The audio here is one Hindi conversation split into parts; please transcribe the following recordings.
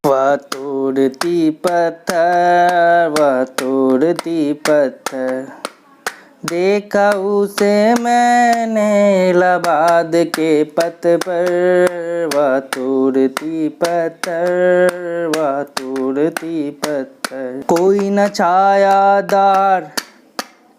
वह तोड़ती पत्थर, वह तोड़ती पत्थर, देखा उसे मैंने इलाहाबाद के पथ पर। वह तोड़ती पत्थर, वह तोड़ती पत्थर, कोई न छायादार,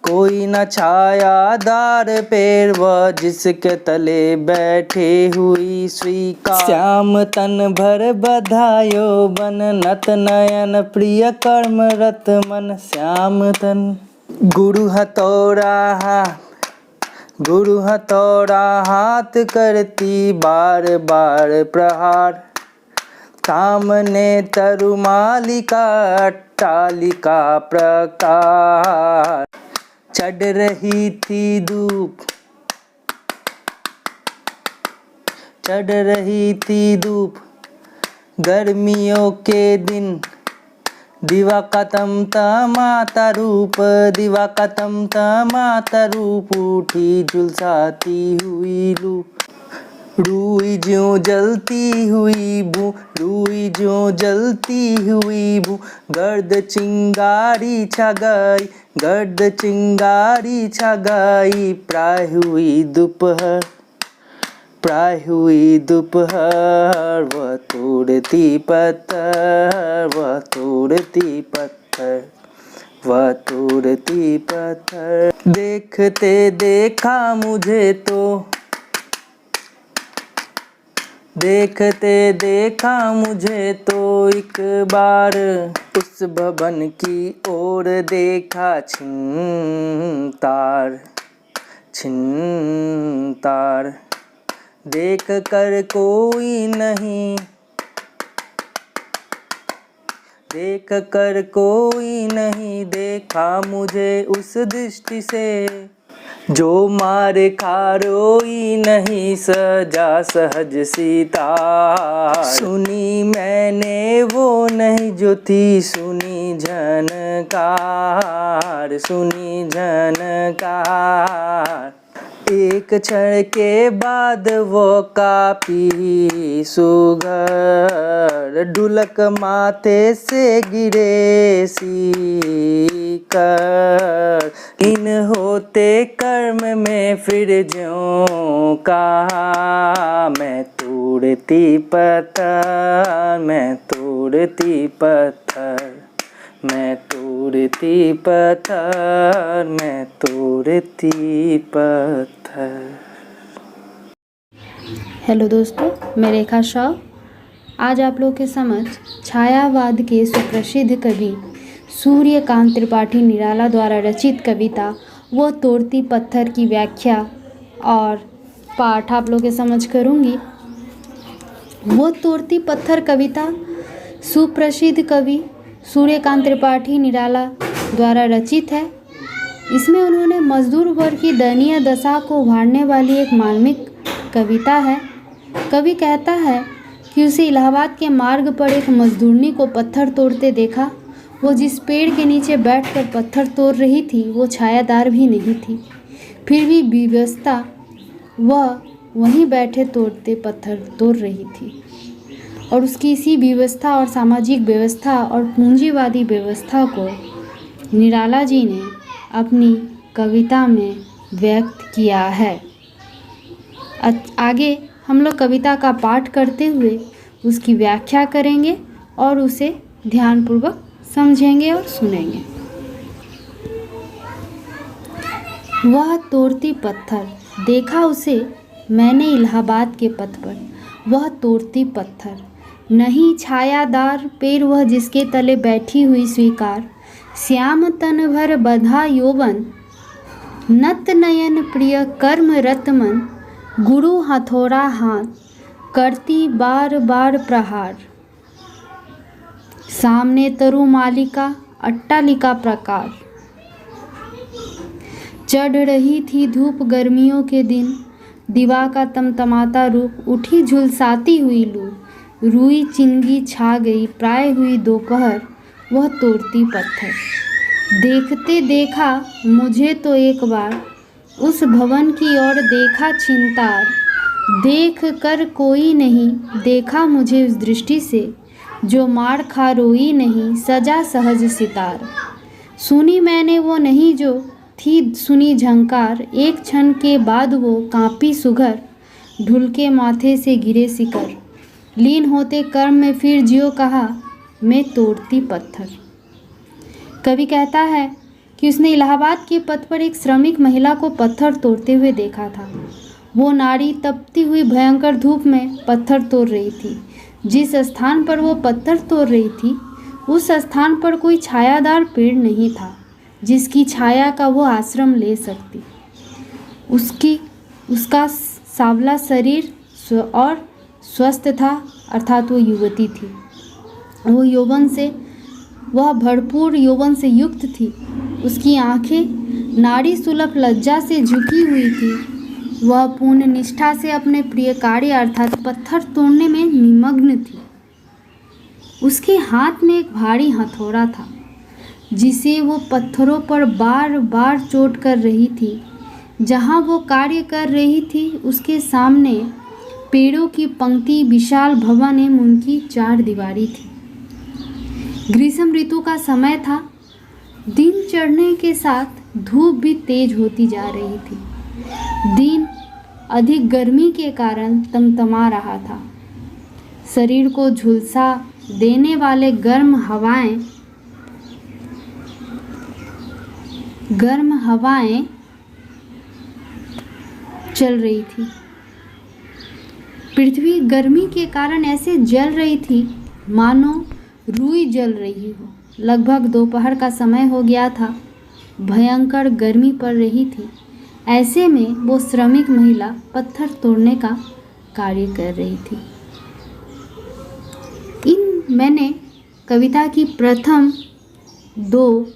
कोई न छायादार पेड़, वह जिसके तले बैठे हुई स्वीकार। श्याम तन भर बधायो बन, नत नयन प्रिय कर्म रत मन। श्याम तन गुरु हथौड़ा हाथ करती बार बार प्रहार, सामने तरुमालिका अट्टालिका प्रकार। चढ़ रही थी धूप, चढ़ रही थी धूप, गर्मियों के दिन, दिवा का तमतमाता रूप, दिवा का तमतमाता रूप, उठी झुलसाती हुई लू, रूई ज्यों जलती हुई भू, रूई ज्यों जलती हुई भू। गर्द चिंगारी छा गई, गर्द चिंगारी छा गई, प्राय हुई दोपहर, प्राय हुई दोपहर। वह तोड़ती पत्थर, वह तोड़ती पत्थर, वह तोड़ती पत्थर, देखते देखा मुझे तो, देखते देखा मुझे तो, एक बार उस भवन की ओर देखा, छिन तार, छिन तार, देख कर कोई नहीं, देख कर कोई नहीं, देखा मुझे उस दृष्टि से, जो मारे खारोई नहीं, सजा सहज सितार। सुनी मैंने वो नहीं जो थी, सुनी झनकार, सुनी झनकार। एक क्षण के बाद वो काफी सुघर, ढुलक माथे से गिरे सीकर। इन होते कर्म में फिर ज्यों कहा, मैं तोड़ती पत्थर, मैं तोड़ती पत्थर, मैं तोड़ती पत्थर, मैं तोड़ती पत्थर। हेलो दोस्तों, मैं रेखा शाह आज आप लोग के समक्ष छायावाद के सुप्रसिद्ध कवि सूर्यकांत त्रिपाठी निराला द्वारा रचित कविता वो तोड़ती पत्थर की व्याख्या और पाठ आप लोग के समक्ष करूँगी। वो तोड़ती पत्थर कविता सुप्रसिद्ध कवि सूर्यकांत त्रिपाठी निराला द्वारा रचित है। इसमें उन्होंने मजदूर वर्ग की दयनीय दशा को उभारने वाली एक मार्मिक कविता है। कवि कहता है कि उसे इलाहाबाद के मार्ग पर एक मजदूरनी को पत्थर तोड़ते देखा। वो जिस पेड़ के नीचे बैठकर पत्थर तोड़ रही थी वो छायादार भी नहीं थी, फिर भी विवशता वह वहीं बैठे तोड़ते पत्थर तोड़ रही थी। और उसकी इसी व्यवस्था और सामाजिक व्यवस्था और पूंजीवादी व्यवस्था को निराला जी ने अपनी कविता में व्यक्त किया है। आगे हम लोग कविता का पाठ करते हुए उसकी व्याख्या करेंगे और उसे ध्यानपूर्वक समझेंगे और सुनेंगे। वह तोड़ती पत्थर, देखा उसे मैंने इलाहाबाद के पथ पर। वह तोड़ती पत्थर, नहीं छायादार पेड़, वह जिसके तले बैठी हुई स्वीकार। श्याम तन भर बधा यौवन, नत नयन प्रिय कर्म रत मन। गुरु हथौड़ा हाथ करती बार बार प्रहार, सामने तरुमालिका अट्टालिका प्रकार। चढ़ रही थी धूप गर्मियों के दिन, दिवा का तमतमाता रूप, उठी झुलसाती हुई लू। रुई चिंगी छा गई, प्राय हुई दोपहर, वह तोड़ती पत्थर। देखते देखा मुझे तो एक बार, उस भवन की ओर देखा छिनतार। देख कर कोई नहीं, देखा मुझे उस दृष्टि से, जो मार खा रोई नहीं, सजा सहज सितार। सुनी मैंने वो नहीं जो थी सुनी झंकार, एक क्षण के बाद वो कांपी सुघर, ढुलके माथे से गिरे शिकर। लीन होते कर्म में फिर जियो कहा, मैं तोड़ती पत्थर। कवि कहता है कि उसने इलाहाबाद के पथ पर एक श्रमिक महिला को पत्थर तोड़ते हुए देखा था। वो नारी तपती हुई भयंकर धूप में पत्थर तोड़ रही थी। जिस स्थान पर वो पत्थर तोड़ रही थी, उस स्थान पर कोई छायादार पेड़ नहीं था जिसकी छाया का वो आश्रम ले सकती। उसका सांवला शरीर और स्वस्थ था, अर्थात वो युवती थी। वह भरपूर यौवन से युक्त थी। उसकी आंखें नाड़ी सुलभ लज्जा से झुकी हुई थी। वह पूर्ण निष्ठा से अपने प्रिय कार्य अर्थात पत्थर तोड़ने में निमग्न थी। उसके हाथ में एक भारी हथौड़ा था जिसे वो पत्थरों पर बार बार चोट कर रही थी। जहाँ वो कार्य कर रही थी उसके सामने पेड़ों की पंक्ति विशाल भवन एवं उनकी चार दीवारी थी। ग्रीष्म ऋतु का समय था। दिन चढ़ने के साथ धूप भी तेज होती जा रही थी। दिन अधिक गर्मी के कारण तमतमा रहा था। शरीर को झुलसा देने वाले गर्म हवाएं चल रही थी। पृथ्वी गर्मी के कारण ऐसे जल रही थी मानो रुई जल रही हो। लगभग दोपहर का समय हो गया था। भयंकर गर्मी पड़ रही थी। ऐसे में वो श्रमिक महिला पत्थर तोड़ने का कार्य कर रही थी। मैंने कविता की प्रथम दो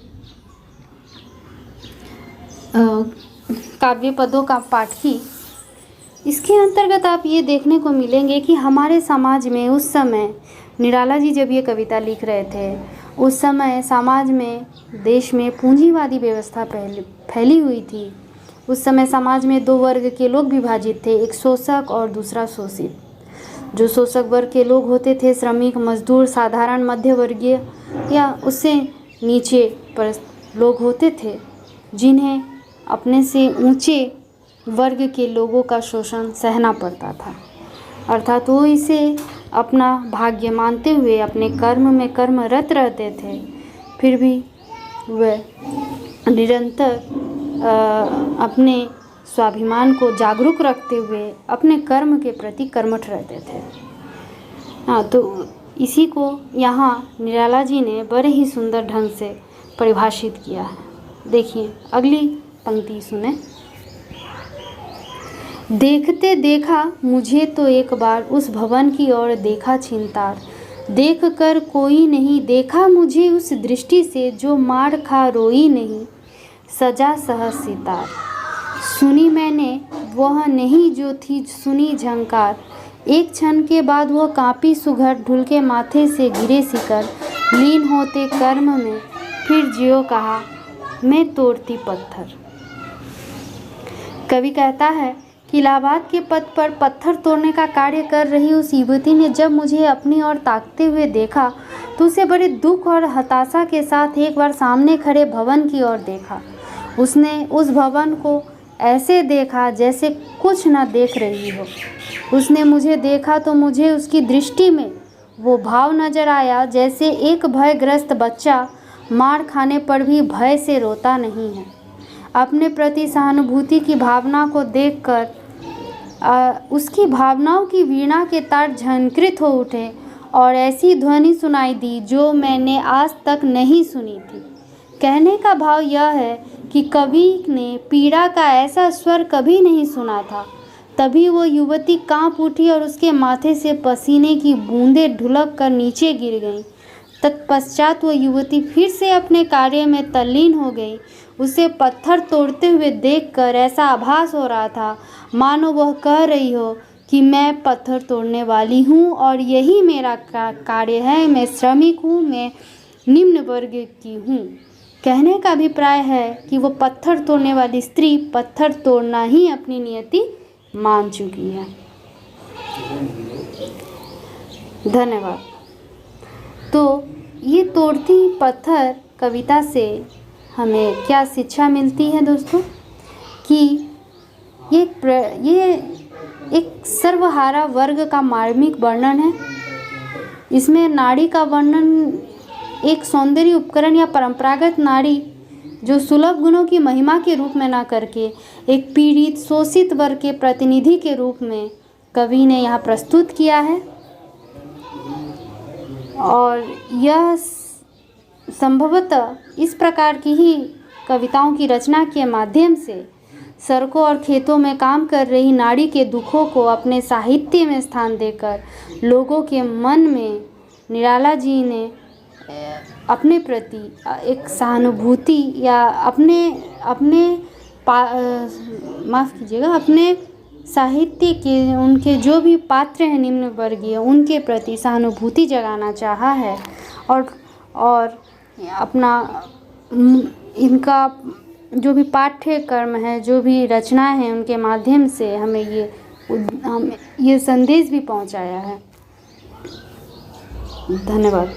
काव्य पदों का पाठ की। इसके अंतर्गत आप ये देखने को मिलेंगे कि हमारे समाज में उस समय निराला जी जब ये कविता लिख रहे थे, उस समय समाज में, देश में पूंजीवादी व्यवस्था फैली हुई थी। उस समय समाज में दो वर्ग के लोग विभाजित थे, एक शोषक और दूसरा शोषित। जो शोषक वर्ग के लोग होते थे, श्रमिक, मजदूर, साधारण मध्यवर्गीय या उससे नीचे पर लोग होते थे, जिन्हें अपने से ऊंचे वर्ग के लोगों का शोषण सहना पड़ता था। अर्थात वो इसे अपना भाग्य मानते हुए अपने कर्म में कर्मरत रहते थे, फिर भी वे निरंतर अपने स्वाभिमान को जागरूक रखते हुए अपने कर्म के प्रति कर्मठ रहते थे। हाँ, तो इसी को यहाँ निराला जी ने बड़े ही सुंदर ढंग से परिभाषित किया है। देखिए अगली पंक्ति सुने। देखते देखा मुझे तो एक बार उस भवन की ओर देखा छिनतार, देख कर कोई नहीं देखा मुझे उस दृष्टि से जो मार खा रोई नहीं, सजा सहज सितार। सुनी मैंने वह नहीं जो थी सुनी झंकार, एक क्षण के बाद वह कांपी सुघर, ढुलके माथे से गिरे शिकर। लीन होते कर्म में फिर जियो कहा, मैं तोड़ती पत्थर। कवि कहता है कि इलाहाबाद के पथ पर पत्थर तोड़ने का कार्य कर रही उस युवती ने जब मुझे अपनी ओर ताकते हुए देखा तो उसे बड़े दुख और हताशा के साथ एक बार सामने खड़े भवन की ओर देखा। उसने उस भवन को ऐसे देखा जैसे कुछ न देख रही हो। उसने मुझे देखा तो मुझे उसकी दृष्टि में वो भाव नजर आया जैसे एक भयग्रस्त बच्चा मार खाने पर भी भय से रोता नहीं है। अपने प्रति सहानुभूति की भावना को देखकर उसकी भावनाओं की वीणा के तार झंकृत हो उठे और ऐसी ध्वनि सुनाई दी जो मैंने आज तक नहीं सुनी थी। कहने का भाव यह है कि कवि ने पीड़ा का ऐसा स्वर कभी नहीं सुना था। तभी वो युवती कांप उठी और उसके माथे से पसीने की बूंदें ढुलक कर नीचे गिर गईं। तत्पश्चात वो युवती फिर से अपने कार्य में तल्लीन हो गई। उसे पत्थर तोड़ते हुए देखकर ऐसा आभास हो रहा था मानो वह कह रही हो कि मैं पत्थर तोड़ने वाली हूँ और यही मेरा कार्य है। मैं श्रमिक हूँ, मैं निम्न वर्ग की हूँ। कहने का अभिप्राय है कि वो पत्थर तोड़ने वाली स्त्री पत्थर तोड़ना ही अपनी नियति मान चुकी है। धन्यवाद। तो ये तोड़ती पत्थर कविता से हमें क्या शिक्षा मिलती है दोस्तों, कि ये एक सर्वहारा वर्ग का मार्मिक वर्णन है। इसमें नारी का वर्णन एक सौंदर्य उपकरण या परंपरागत नारी जो सुलभ गुणों की महिमा के रूप में ना करके एक पीड़ित शोषित वर्ग के प्रतिनिधि के रूप में कवि ने यहाँ प्रस्तुत किया है। और यह संभवतः इस प्रकार की ही कविताओं की रचना के माध्यम से सड़कों और खेतों में काम कर रही नारी के दुखों को अपने साहित्य में स्थान देकर लोगों के मन में निराला जी ने अपने प्रति एक सहानुभूति या माफ़ कीजिएगा, अपने साहित्य के उनके जो भी पात्र हैं निम्न वर्गीय, उनके प्रति सहानुभूति जगाना चाहा है। और अपना इनका जो भी पाठ्यक्रम है, जो भी रचनाएं हैं, उनके माध्यम से हमें ये संदेश भी पहुंचाया है। धन्यवाद।